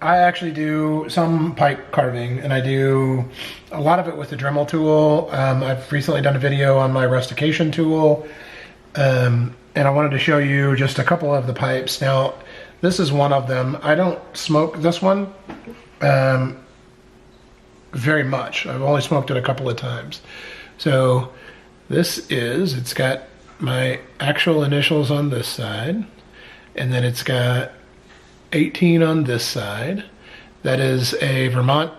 I actually do some pipe carving, and I do a lot of it with the Dremel tool. I've recently done a video on my rustication tool, and I wanted to show you just a couple of the pipes. Now, this is one of them. I don't smoke this one very much. I've only smoked it a couple of times. So this is, it's got my actual initials on this side, and then it's got 18 on this side. That is a Vermont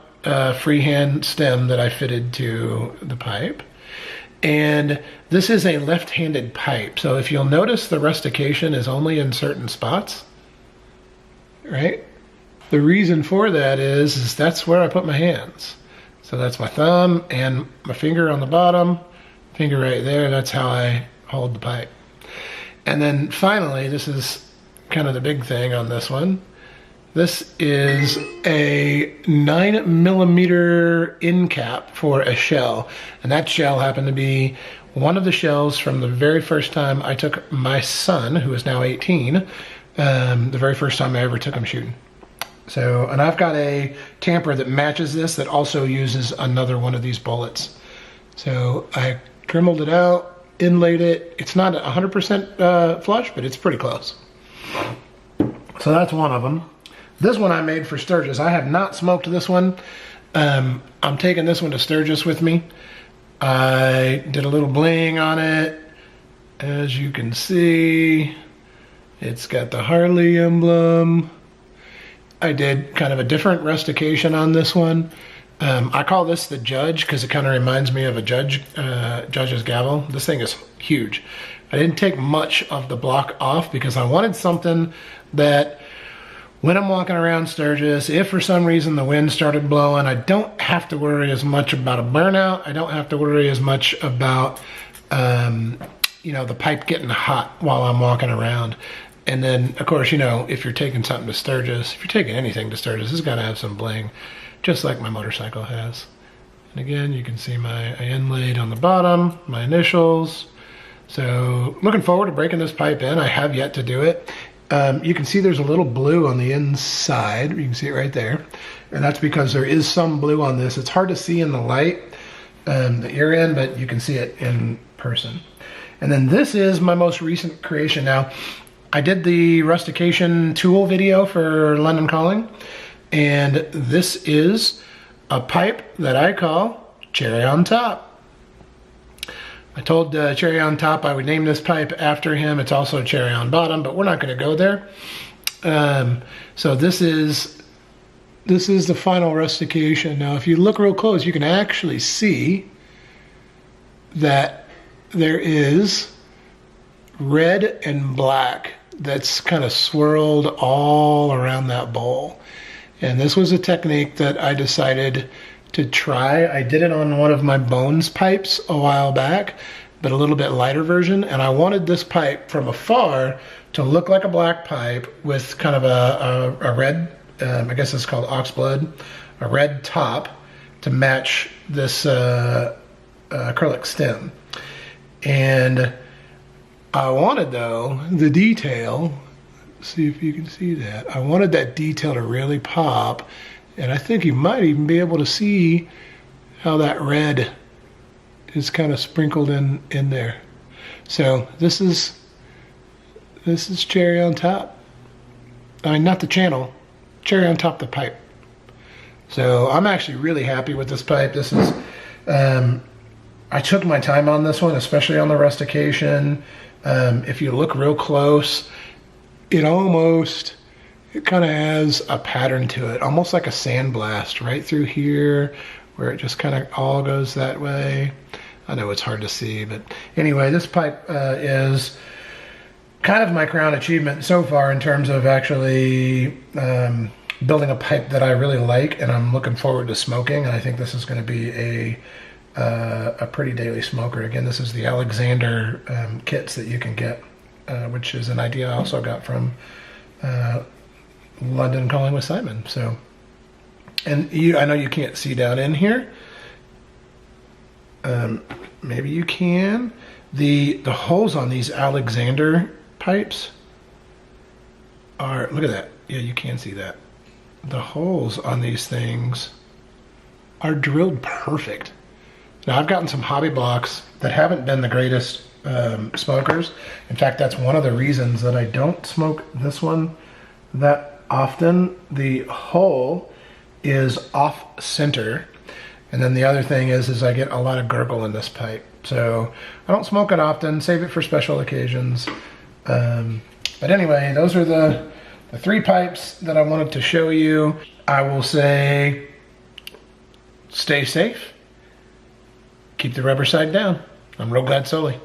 freehand stem that I fitted to the pipe. And this is a left-handed pipe. So if you'll notice, the rustication is only in certain spots, right? The reason for that is that's where I put my hands. So that's my thumb and my finger on the bottom, finger right there. That's how I hold the pipe. And then finally, this is kind of the big thing on this one. This is a 9mm end cap for a shell. And that shell happened to be one of the shells from the very first time I took my son, who is now 18, the very first time I ever took him shooting. So, and I've got a tamper that matches this that also uses another one of these bullets. So I dremeled it out, inlaid it. It's not 100% flush, but it's pretty close. So that's one of them. This one I made for Sturgis. I have not smoked this one. I'm taking this one to Sturgis with me. I did a little bling on it. As you can see, it's got the Harley emblem. I did kind of a different rustication on this one. I call this the Judge because it kind of reminds me of a judge's gavel. This thing is huge. I didn't take much of the block off because I wanted something that when I'm walking around Sturgis, if for some reason the wind started blowing, I don't have to worry as much about a burnout. I don't have to worry as much about, you know, the pipe getting hot while I'm walking around. And then, of course, you know, if you're taking something to Sturgis, if you're taking anything to Sturgis, it's got to have some bling, just like my motorcycle has. And again, you can see I inlaid on the bottom, my initials. So looking forward to breaking this pipe in. I have yet to do it. You can see there's a little blue on the inside. You can see it right there. And that's because there is some blue on this. It's hard to see in the light that you're in, but you can see it in person. And then this is my most recent creation. Now, I did the rustication tool video for London Calling, and this is a pipe that I call Cherry on Top. I told Cherry on Top I would name this pipe after him. It's also Cherry on Bottom, but we're not going to go there. So this is the final rustication. Now, if you look real close, you can actually see that there is red and black that's kind of swirled all around that bowl. And this was a technique that I decided to try. I did it on one of my Bones pipes a while back, but a little bit lighter version. And I wanted this pipe from afar to look like a black pipe with kind of a red, I guess it's called oxblood, a red top to match this acrylic stem. And I wanted, though, the detail, see if you can see that. I wanted that detail to really pop, and I think you might even be able to see how that red is kind of sprinkled in there. So this is Cherry on Top. I mean, not the channel, Cherry on Top the pipe. So I'm actually really happy with this pipe. This is, I took my time on this one, especially on the rustication. If you look real close, it kind of has a pattern to it, almost like a sandblast right through here, where it just kind of all goes that way. I know it's hard to see, but anyway, this pipe is kind of my crown achievement so far in terms of actually building a pipe that I really like, and I'm looking forward to smoking. And I think this is going to be a pretty daily smoker. Again, this is the Alexander kits that you can get, which is an idea I also got from London Calling with Simon. So, and I know you can't see down in here. Maybe you can. The holes on these Alexander pipes are, look at that. Yeah, you can see that. the holes on these things are drilled perfect. Now I've gotten some hobby blocks that haven't been the greatest smokers. In fact, that's one of the reasons that I don't smoke this one that often. The hole is off center. And then the other thing is I get a lot of gurgle in this pipe. So I don't smoke it often, save it for special occasions. But anyway, those are the 3 pipes that I wanted to show you. I will say, stay safe. Keep the rubber side down. I'm real glad Soli.